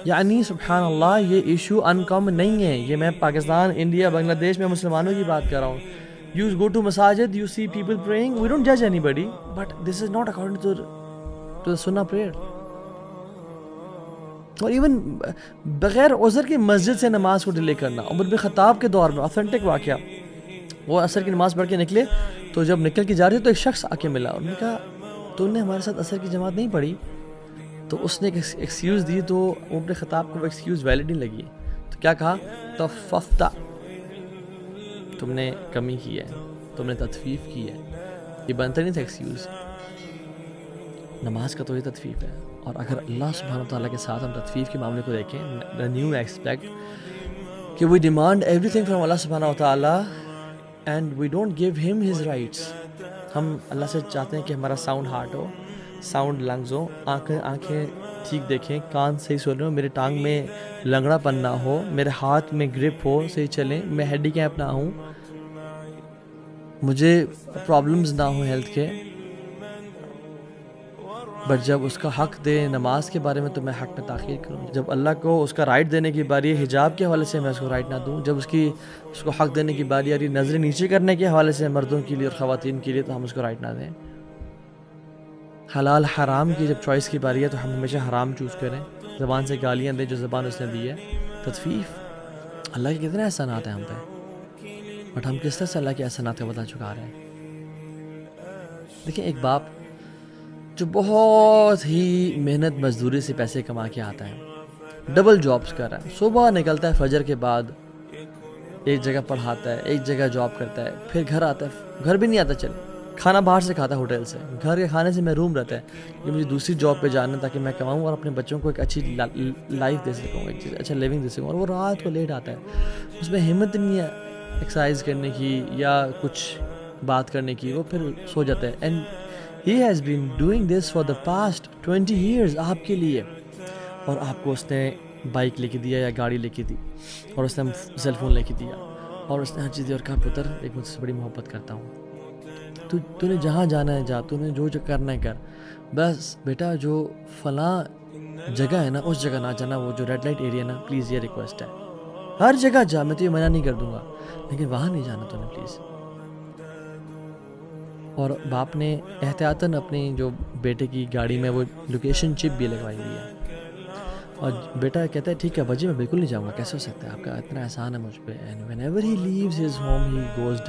یعنی سبحان اللہ یہ ایشو ان کامن نہیں ہے. یہ میں پاکستان، انڈیا، بنگلہ دیش میں مسلمانوں کی بات کر رہا ہوں. یو گو ٹو مساجد، you see people praying, we don't جج anybody, but this is not according to the سنہ پریئر. اور ایون بغیر عذر کی مسجد سے نماز کو ڈیلے کرنا. عمر بن خطاب کے دور میں اوتھینٹک واقعہ، وہ عصر کی نماز پڑھ کے نکلے تو جب نکل کے جا رہے تو ایک شخص آ کے ملا. انہوں نے کہا تو نے ہمارے ساتھ عصر کی جماعت نہیں پڑھی؟ تو اس نے ایک ایکسکیوز دی، تو عمر بن خطاب کو وہ ایکسکیوز ویلڈ نہیں لگی. تو کیا کہا؟ تففتا، تم نے کمی کی ہے، تم نے تطفیف کی ہے. یہ بنتا نہیں تھا ایکسکیوز. نماز کا تو یہ تطفیف ہے. اور اگر اللہ سبحانہ وتعالیٰ کے ساتھ ہم تطفیف کے معاملے کو دیکھیں، the new aspect کہ we demand everything from اللہ سبحانہ وتعالیٰ and we don't give him his rights. ہم اللہ سے چاہتے ہیں کہ ہمارا ساؤنڈ ہارٹ ہو، ساؤنڈ لنگز ہو، آنکھیں ٹھیک دیکھیں، کان صحیح سنیں، میرے ٹانگ میں لنگڑا پن نہ ہو، میرے ہاتھ میں گرپ ہو، صحیح چلیں، میں ہینڈی کیپ نہ ہوں، مجھے پرابلمز نہ ہوں ہیلتھ کے. بٹ جب اس کا حق دے نماز کے بارے میں تو میں حق میں تاخیر کروں. جب اللہ کو اس کا رائٹ دینے کی باری ہے حجاب کے حوالے سے میں اس کو رائٹ نہ دوں. جب اس کو حق دینے کی باری آ رہی نظریں نیچے کرنے کے حوالے سے مردوں کے لیے اور خواتین کے لیے تو ہم اس کو رائٹ نہ دیں. حلال حرام کی جب چوائس کی باری ہے تو ہم ہمیشہ حرام چوز کریں. زبان سے گالیاں دیں جو زبان اس نے دی ہے. تطفیف، اللہ کے کتنے احسانات ہیں ہم پہ، بٹ ہم کس طرح سے اللہ کے احسانات کا بدلہ چکا رہے ہیں. دیکھیں ایک باپ جو بہت ہی محنت مزدوری سے پیسے کما کے آتا ہے، ڈبل جابس کر رہا ہے، صبح نکلتا ہے فجر کے بعد ایک جگہ پڑھاتا ہے، ایک جگہ جاب کرتا ہے، پھر گھر آتا ہے، گھر بھی نہیں آتا، چل کھانا باہر سے کھاتا ہے ہوٹل سے، گھر کے کھانے سے محروم رہتا ہے کہ مجھے دوسری جاب پہ جانا ہے تاکہ میں کماؤں اور اپنے بچوں کو ایک اچھی لائف دے سکوں، ایک اچھا لیونگ دے سکوں. اور وہ رات کو لیٹ آتا ہے، اس میں ہمت نہیں ہے ایکسرسائز کرنے کی یا کچھ بات کرنے کی، وہ پھر سو جاتا ہے. And he has been doing this for the past 20 years آپ کے لیے. اور آپ کو اس نے بائک لے کے دیا یا گاڑی لے کے دی، اور اس نے سیل فون لے کے دیا، اور اس نے ہر چیز دی، اور کہا پتر ایک مجھ سے بڑی محبت کرتا ہوں، تو نے جہاں جانا ہے جا، تو نے جو کرنا ہے کر، بس بیٹا جو فلاں جگہ ہے نا اس جگہ نہ جانا، وہ جو ریڈ لائٹ ایریا نا، پلیز یہ ریکویسٹ ہے. ہر جگہ جا، میں تو یہ منع نہیں کر دوں گا، لیکن وہاں نہیں جانا تو نے پلیز. اور باپ نے احتیاطاً اپنی جو بیٹے کی گاڑی میں وہ لوکیشن چپ بھی لگوائی ہوئی ہے. اور بیٹا کہتا ہے ٹھیک ہے باجی میں بالکل نہیں جاؤں گا، کیسے ہو سکتا ہے، آپ کا اتنا احسان ہے مجھ پہ. And whenever he leaves his home he goes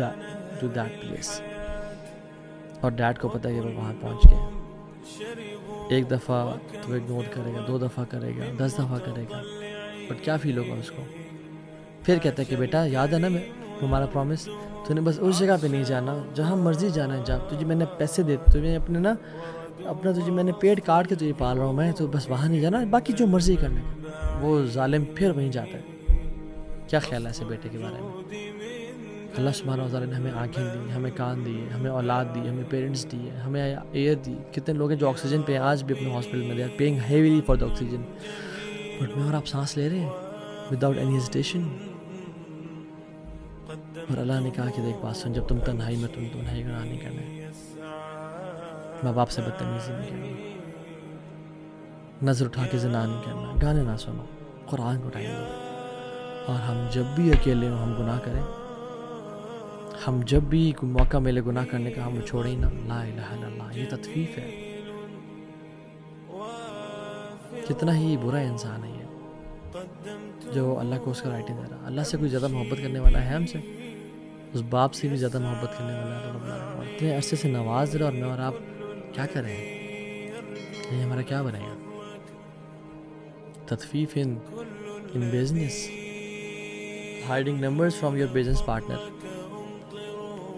to that place. اور ڈیڈ کو پتہ ہے کہ وہ وہاں پہنچ گئے. ایک دفعہ تو اگنور کرے گا، 2 دفعہ کرے گا، 10 دفعہ کرے گا، بٹ کیا فیل ہوگا اس کو. پھر کہتا ہے کہ بیٹا یاد ہے نا میں ہمارا پرومس، تو نے بس اس جگہ پہ نہیں جانا، جہاں مرضی جانا ہے جا، تجھے میں نے پیسے دے، تجھے اپنے نا اپنا تجھے میں نے پیٹ کاٹ کے تجھے پال رہا ہوں میں، تو بس وہاں نہیں جانا، باقی جو مرضی کرنے. وہ ظالم پھر وہیں جاتا ہے. کیا خیال ہے ایسے بیٹے کے بارے میں؟ اللہ سبحانہ وتعالیٰ نے ہمیں آنکھیں دی، ہمیں کان دیے، ہمیں اولاد دی، ہمیں پیرنٹس دیے، ہمیں ایئر دی. کتنے لوگ ہیں جو آکسیجن پہ ہیں آج بھی اپنے ہاسپٹل میں، they are paying heavily for the oxygen, but میں اور آپ سانس لے رہے ہیں وداؤٹ اینی ہیزیٹیشن. اور اللہ نے کہا کہ دیکھ بات سن، جب تم تنہائی میں تم تنہائی گناہ نہیں کرنا، ماں باپ سے بدتمیزی نہیں کرنی، نظر اٹھا کے زنا نہیں کرنا، گانے نہ سنو، قرآن کو ٹائم دو. اور ہم جب بھی اکیلے ہوں ہم گناہ کریں، ہم جب بھی کوئی موقع ملے گناہ کرنے کا ہم چھوڑیں ہی نہ. لا الہ الا اللہ، یہ تطفیف ہے. کتنا ہی برا انسان ہے یہ جو اللہ کو اس کا رائٹ نہیں دے رہا. اللہ سے کوئی زیادہ محبت کرنے والا ہے ہم سے؟ اس باپ سے بھی زیادہ محبت کرنے والا ہے رب العالمین. اور اتنے عرصے سے نواز رہا، اور میں اور آپ کیا کر رہے ہیں؟ یہ ہمارا کیا بنے گا؟ تطفیف in business, hiding numbers from your business partner,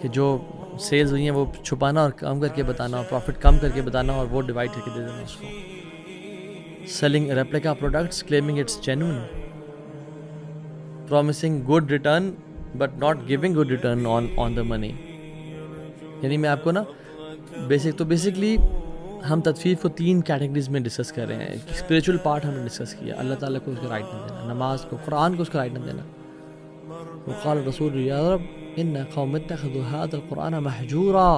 کہ جو سیلز ہوئی ہیں وہ چھپانا اور کم کر کے بتانا، اور پروفٹ کم کر کے بتانا، اور وہ ڈیوائڈ کر کے دے دینا اس کو. Selling replica products claiming it's genuine, promising good return but not giving good return on the money. یعنی میں آپ کو نا بیسکلی ہم تطفیف کو 3 کیٹیگریز میں ڈسکس کر رہے ہیں. اسپریچول پارٹ ہم نے ڈسکس کیا، اللہ تعالیٰ کو اس کا رائٹ نہ دینا، نماز کو، قرآن کو اس کا رائٹ نہ دینا. وقال رسول یا رب ان قوم اتخذوا هذا القرآن محجورا،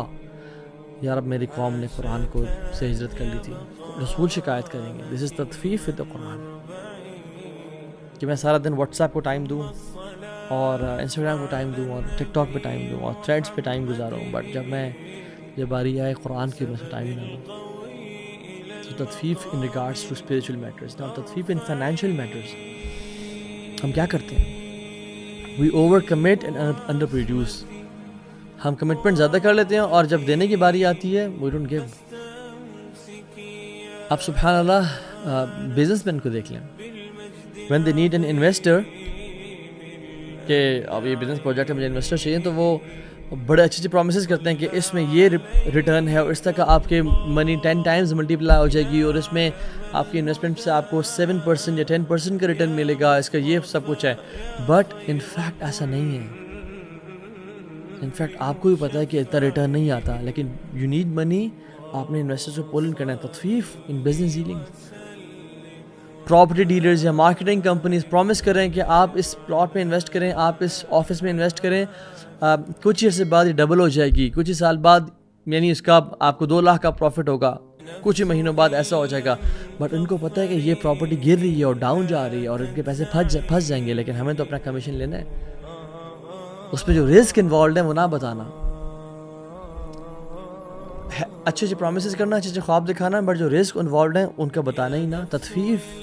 یا رب میری قوم نے قرآن کو سے ہجرت کر لی تھی. رسول شکایت کریں گے. دس از تطفیف ود قرآن. کہ میں سارا دن واٹس ایپ کو ٹائم دوں اور انسٹاگرام کو ٹائم دوں اور ٹک ٹاک پہ ٹائم دوں اور تھریڈس پہ ٹائم گزاروں, بٹ جب باری آئے قرآن کی, میں سے ٹائم ہی نہ دوں. تو تطفیف in regards to spiritual matters. نا تطفیف ان فائنینشیل میٹرز ہم کیا کرتے ہیں؟ We over commit and under produce. ہم کمٹمنٹ زیادہ کر لیتے ہیں اور جب دینے کی باری آتی ہے وی ڈونٹ گیو. اب سبحان اللہ بزنس مین کو دیکھ لیں, when they need an investor کہ اب یہ بزنس پروجیکٹ ہے مجھے انویسٹر چاہیے, تو وہ بڑے اچھے اچھے پرومسز کرتے ہیں کہ اس میں یہ ریٹرن ہے اور اس طرح کا آپ کے منی 10 ٹائمز ملٹیپلائی ہو جائے گی اور اس میں آپ کی انویسٹمنٹ سے آپ کو 7% یا 10% کا ریٹرن ملے گا, اس کا یہ سب کچھ ہے. بٹ ان فیکٹ ایسا نہیں ہے. ان فیکٹ آپ کو بھی پتہ ہے کہ اتنا ریٹرن نہیں آتا, لیکن یو نیڈ منی, آپ نے انویسٹر کو پول ان کرنا ہے. تطفیف in business dealing. Property dealers یا مارکیٹنگ کمپنیز پرومس کر رہے ہیں کہ آپ اس پلاٹ میں انویسٹ کریں, آپ اس آفس میں انویسٹ کریں, کچھ عرصے بعد یہ ڈبل ہو جائے گی, کچھ ہی سال بعد یعنی اس کا آپ کو 2 لاکھ کا پروفٹ ہوگا, کچھ ہی مہینوں بعد ایسا ہو جائے گا. بٹ ان کو پتہ ہے کہ یہ پراپرٹی گر رہی ہے اور ڈاؤن جا رہی ہے اور ان کے پیسے پھنس جائیں گے, لیکن ہمیں تو اپنا کمیشن لینا ہے. اس پہ جو رسک انوالوڈ ہے وہ نہ بتانا. اچھے اچھے پرومسز کرنا, اچھے اچھے خواب دکھانا, بٹ جو رسک انوالوڈ ہیں ان کا بتانا ہی نہ. تطفیف.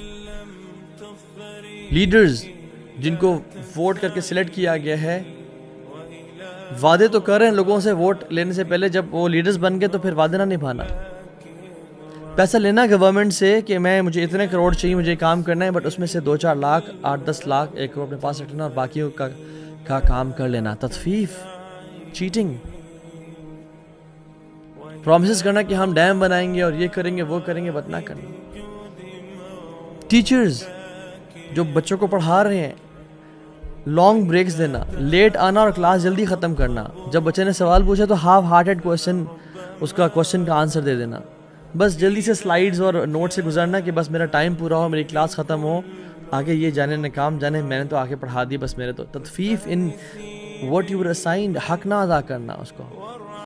لیڈرز جن کو ووٹ کر کے سلیکٹ کیا گیا ہے وعدے تو کر رہے ہیں لوگوں سے ووٹ لینے سے پہلے, جب وہ لیڈرز بن گئے تو پھر وعدے نہ نبھانا. پیسہ لینا گورنمنٹ سے کہ مجھے اتنے کروڑ چاہیے, مجھے کام کرنا ہے, بٹ اس میں سے 2-4 لاکھ 8-10 لاکھ 1 کروڑ اپنے پاس رکھنا اور باقیوں کا کام کر لینا. تطفیف. چیٹنگ. پرومسز کرنا کہ ہم ڈیم بنائیں گے اور یہ کریں گے وہ کریں گے, بٹ نہ کرنا. ٹیچرز جو بچوں کو پڑھا رہے ہیں, لانگ بریکس دینا, لیٹ آنا اور کلاس جلدی ختم کرنا. جب بچے نے سوال پوچھا تو ہاف ہارٹیڈ کوسچن اس کا کوسچن کا آنسر دے دینا, بس جلدی سے سلائیڈز اور نوٹ سے گزارنا کہ بس میرا ٹائم پورا ہو, میری کلاس ختم ہو, آگے یہ جانے نہ کام جانے, میں نے تو آگے پڑھا دی بس میرے تو. تطفیف in what you were assigned. حق نہ ادا کرنا اس کو.